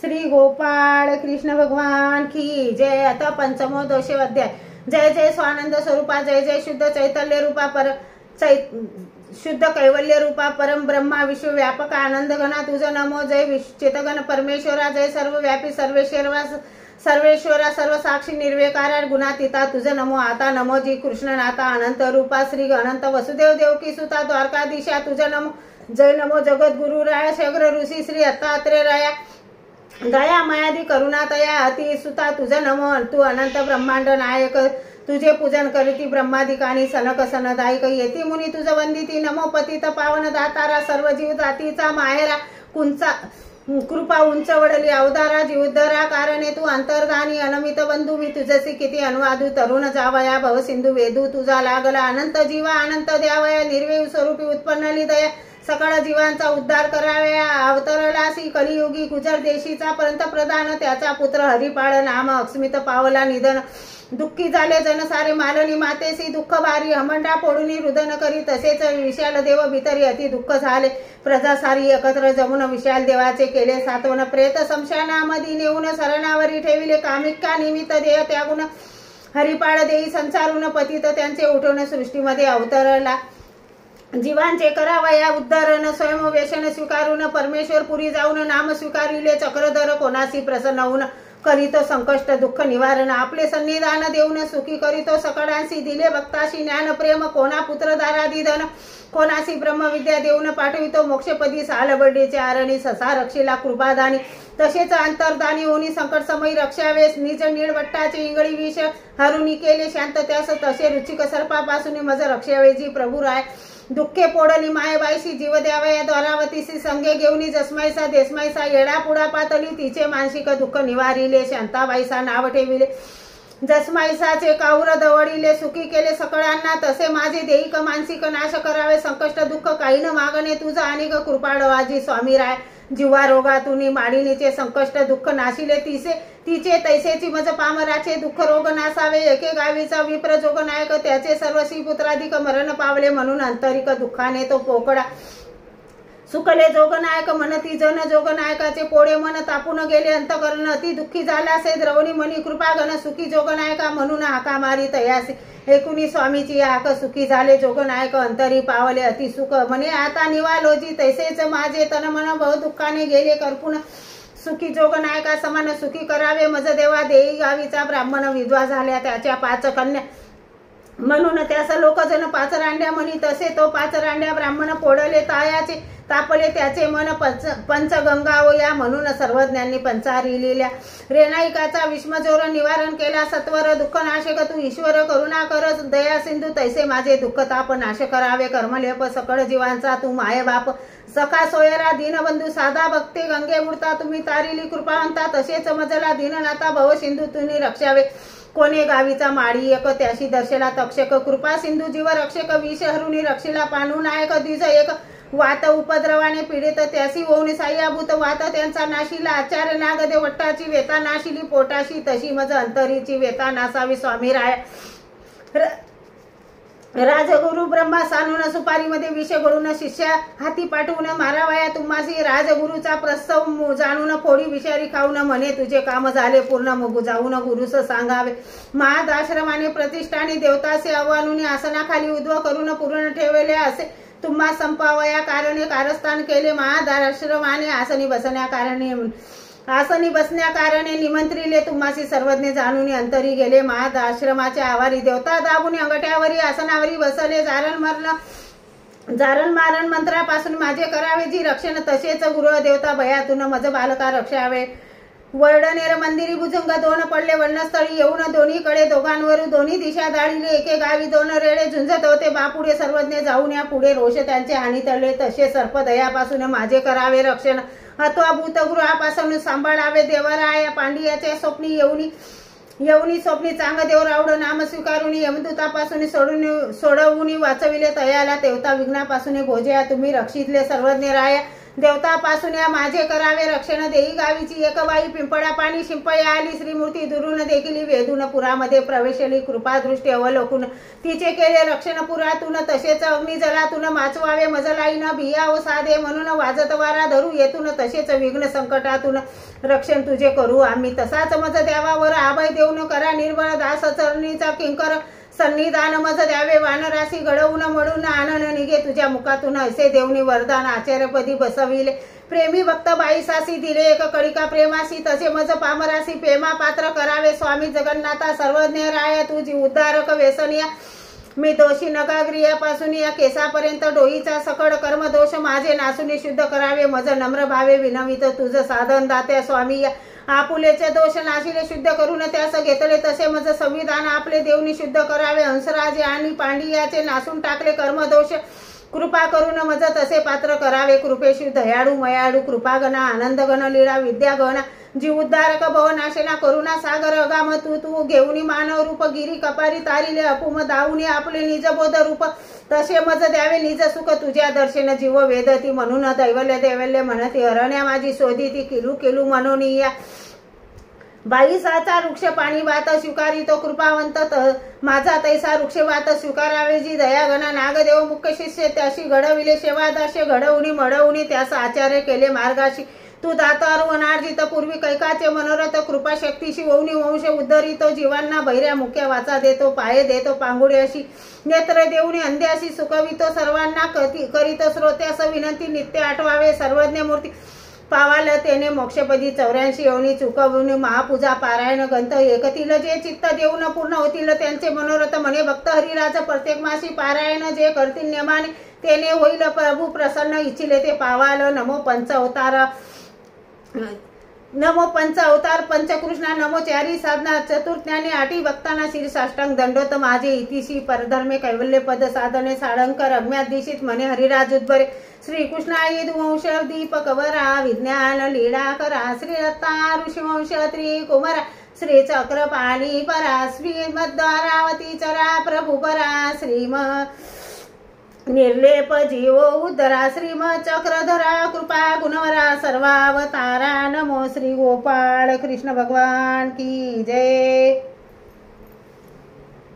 श्री गोपाळ कृष्ण भगवान की जय। आता पंचमोदश अध्याय। जय जय स्वानंद स्वरूपा, जय जय शुद्ध चैतन्य रूपा शुद्ध कैवल्य रूपा परम ब्रह्मा विश्व व्यापक आनंद घना तुझ नमो। जय चितगण परमेश्वरा, जय सर्वव्यापी सर्वेश्वरा सर्व साक्षी निर्विकारा गुणातीता तुझ नमो। आता नमो जी कृष्णनाथा अनंत रूपा श्री अनंत वसुदेव देवकी सुता द्वारकाधीशा तुझ नमो। जय नमो जगद्गुरु राया शग्र ऋषी श्री दत्तात्रेय राया दया मायादी करुणातया अति सुता तुझ नमो। तू अनंत ब्रह्मांड नायक तुझे पूजन करीती ब्रह्मादिकानी सनक सनदायक येती मुनी तुझ वंदिती नमो। पतित पावन दातारा सर्व जीव जातीचा माहेरा कुंचा कृपा उंच वडली अवतारा जीवधरा कारणे तू अंतर्धानी अनमित बंधू मी तुझसी किती अनुवादू तरुण जावया भव सिंधू वेदू तुझा लागला अनंत जीवा अनंत द्यावया निर्वेव स्वरूपी उत्पन्नली दया सकळ जीवांचा उद्धार करावया अवतरलासी कलियुगी गुजर देशीचा पंतप्रधान त्याचा पुत्र हरिपाळ नाम अस्मित पावला निधन दुःखी झाले जनसारे मालनी मातेसी दुःख भारी हमंडा फोडून रुदन करी तसेच विशाल देव भितरी अति दुःख झाले प्रजा सारी एकत्र जमून विशाल देवाचे केले सात्वन प्रेत शमशानामधी नेऊन शरणावरी ठेविले कामिका निमित्त देह त्यागून हरिपाळ देई संसारून पतित त्यांचे उठवून सृष्टीमध्ये अवतरला जीवांचे करावया उद्धारण स्वयं व्यसन स्वीकारून परमेश्वर पुरी जाऊन नाम स्वीकारिले चक्रधर कोणासी प्रसन्न होऊन करीतो संकष्ट दुःख निवारण आपले सन्निधान देऊन सुखी करीतो सकळांसी दिले भक्ताशी ज्ञान प्रेम कोणा पुत्रधारादी धन कोणासी ब्रह्मविद्या देऊन पाठवितो मोक्षपदी सालबर्डीचे आरणी ससा रक्षिला कृपादानी तसेच अंतर्दानी होनी संकट समयी रक्षावेस निज निळवट्टाचे इंगळी विष हरुणी केले शांत त्यास तसे रुचिक सर्पापासून मज रक्षावेजी प्रभू राय दुःखे पोडली मायबाईशी जीव द्यावया द्वारावतीशी संगे घेऊनी जसमाईसा देसमाईसा येडा पुडा पातली तिचे मानसिक दुःख निवारिले शांताबाईसा नाव ठेविले जसमाईसाचे काऊर दवडिले सुखी केले सकळांना तसे माझे देईक मानसिक नाश करावे संकष्ट दुःख काही न मागणे तुझा अनेक कृपाळवाजी स्वामी राय जीवा रोगातून माडिनीचे संकष्ट दुःख नाशिले तिचे तैसेची मज पामराचे दुःख रोग नासावे एके गावीचा विप्र जोगनायक त्याचे सर्वशी पुत्राधिक मरण पावले म्हणून आंतरिक दुःखाने तो पोकळा सुकले जोगनायक म्हणती जन जोगनायकाचे पोळे मन तापून गेले अंतकरण अति दुःखी झाल्यासे द्रवणी मनी कृपागण सुखी जोगनायका म्हणून हाका मारी तयासी एकूणी स्वामीची हाक सुखी झाले जोगनायक अंतरी पावले अति सुख म्हणे आता निवालोजी तैसेच माझे तन मन बहु दुःखाने गेले करपून सुखी जोगनायका समान सुखी करावे मज देवा देई गावीचा ब्राह्मण विधवा झाल्या त्याच्या 5 कन्या म्हणून त्यास लोकजन 5 रांड्या म्हणी तसे तो 5 रांड्या ब्राह्मण पोडले तायाचे तापले त्याचे मन पंचगंगाओ या म्हणून सर्वज्ञांनी पंचारिलेल्या रेणाईकाचा विषमजोर निवारण केला सत्वर दुःख नाशक तू ईश्वर करुणा कर दया सिंधू तैसे माझे दुःख ताप नाश करावे कर्मलेप सकळ जीवांचा तू माय बाप सखा सोयरा दीनबंधू साधा भक्ते गंगे मूर्ता तुम्ही तारिली कृपावंता तसेच मजला दीननाथा भव सिंधू तुम्ही रक्षावे कोणे गावीचा माळी एक त्याशी दर्शला तक्षक कृपा सिंधू जीव रक्षक विष हरुणी रक्षिला पांडू नायक द्विज एक वात उपद्रवाने पीडित त्यासी होऊन साह्याभूत वात त्यांचा नाशिला आचार्य नागदेव वट्टाची वेता नाशिली पोटाशी तशी मज अंतरीची वेता नासावी स्वामी राय राजगुरु ब्रह्मा सानून सुपारीमध्ये विष गळून शिष्या हाती पाठवून मारावया तुम्हासी राजगुरुचा प्रस्ताव जाणून फोडी विषारी खाऊन म्हणे तुझे काम झाले पूर्ण मगू जाऊन गुरुस सांगावे महाद आश्रमाने प्रतिष्ठाने देवतासे आव्हानून आसनाखाली उद्व करून पूर्ण ठेवले असे तुम्हा संपावया कारणे कारस्थान केले महाद आश्रमाने आसनी बसण्या कारणे निमंत्रिले तुम्हासी सर्वज्ञ जाणून अंतरी गेले महाद आश्रमाच्या आवारी देवता दाबून अंगठ्यावरी आसनावरी बसले जारण मारण मंत्रापासून माझे करावे जी रक्षण तसेच गुरु देवता भयातून मज बालका रक्षावे वर्डनेर मंदिरी भुजंग 2 पडले वर्णस्थळी येऊन दोन्हीकडे दोघांवर दोन्ही दिशा दाळीले एके गावी 2 रेडे झुंजत होते बापुढे सर्वज्ञ जाऊन या पुढे रोष त्यांचे हानी तळले तसे सर्प दयापासून माझे करावे रक्षण अथवा भूतगृहापासून सांभाळावे देवराया पांडियाच्या स्वप्नी येऊनी स्वप्नी चांगदेव रावड नाम स्वीकारून यमदूतापासून सोडवून वाचविले तयाला देवता विघ्नापासून भोजया तुम्ही रक्षितले सर्वज्ञ राया देवतापासून या माझे करावे रक्षण देई गावीची एक बाई पिंपळा पाणी शिंपया आली श्रीमूर्ती दुरून देखील वेदून पुरामध्ये प्रवेशली कृपादृष्टी अवलोकून तिचे केले रक्षण पुरातून तसेच अग्नी जलातून माचवावे मजलाईन भिया व साधे म्हणून वाजत वारा धरू येतून तसेच विघ्न संकटातून रक्षण तुझे करू आम्ही तसाच मज द्यावावर आभय देऊन करा निर्बळ दास चरणीचा किंकर सन्निधान मज द्यावे वानराशी घडवून मळून आनन निघे तुझ्या मुखातून असे देवनी वरदान आचार्यपदी बसविले प्रेमी भक्त बाईसासी दिले एक कडिका प्रेमासी तसे मज पामरासी प्रेमा पात्र करावे स्वामी जगन्नाथा सर्वज्ञ राय तुझी उद्धारक व्यसनिया मी दोषी नगाग्रियापासून या केसापर्यंत डोईचा सकड कर्म दोष माझे नासून शुद्ध करावे मज नम्र भावे विनवित तुझ साधन दात्या स्वामी या आपुलेचे दोष नाशिले शुद्ध करून त्यास घेतले तसे मज संविधान आपले देवनी शुद्ध करावे हंसराजे आणि पांडियाचे नासून टाकले कर्म दोष कृपा करून मज तसे पात्र करावे कृपेशु दयाळू मयाळू कृपागणा आनंदगण लीळा विद्यागणा जीव उद्धारक भवनाशना करुणा सागर अगाम तू घेऊनी मानव रूप गिरी कपारी तारिले अपुम दाऊनी आपले निजबोध रूप तसे मज द्यावे निज सुख तुझ्या दर्शन जीव वेदती म्हणून दैवल्य देवल्य म्हणती अरण्या माझी शोधी ती किलू किलू मनोनिया बाईसाचा वृक्ष पाणी वात स्वीकारी तो कृपावंत माझा तैसा वृक्ष वात स्वीकारावे जी दयागणा नागदेव मुख्य शिष्य त्याशी घडविले सेवादाशे घडवून मडवून त्यास आचार्य केले मार्गाशी तू दातार वनार्जित पूर्वी कैकाचे मनोरथ कृपा शक्तीशी वौनी वंश उद्धरितो जीवांना भैऱ्या मुख्य वाचा देतो पाये देतो पांगुडे अशी नेत्र देऊनी अंध्याशी सुखवितो सर्वांना करीत श्रोत्यास विनंती नित्य आठवावे सर्वज्ञ मूर्ती पावाल तेने मोक्षपदी 84 योनी चुकवून महापूजा पारायण ग्रंथ एकतील जे चित्त देऊन पूर्ण होतील त्यांचे मनोरथ म्हणे भक्त हरिराज प्रत्येक मासी पारायण जे करतील नेमाने तेने होईल प्रभू प्रसन्न इच्छिले ते पावाल नमो पंच अवतार नमो पंच अवतार पंचकृष्णा नमो चारी साधना चतुर्ज्ञानी आठी भक्तांना श्री साष्टांग दंडोत माझे इतिशी परधर्मे कैवल्य पद साधने साळंकर अज्ञात दिशित म्हणे हरिराज उद्भरे श्रीकृष्णाय वंश दीपक वरा विज्ञान लीळा करा श्री दत्ता ऋषिवंश त्रिकुमारा श्री चक्रपाणी परा श्रीमद्वारावती चरा प्रभु परा श्रीम निर्लेप जीव उद्धरा श्रीम चक्रधरा कृपा गुणवरा सर्वावतारा नमो श्री गोपाळ कृष्ण भगवान की जय।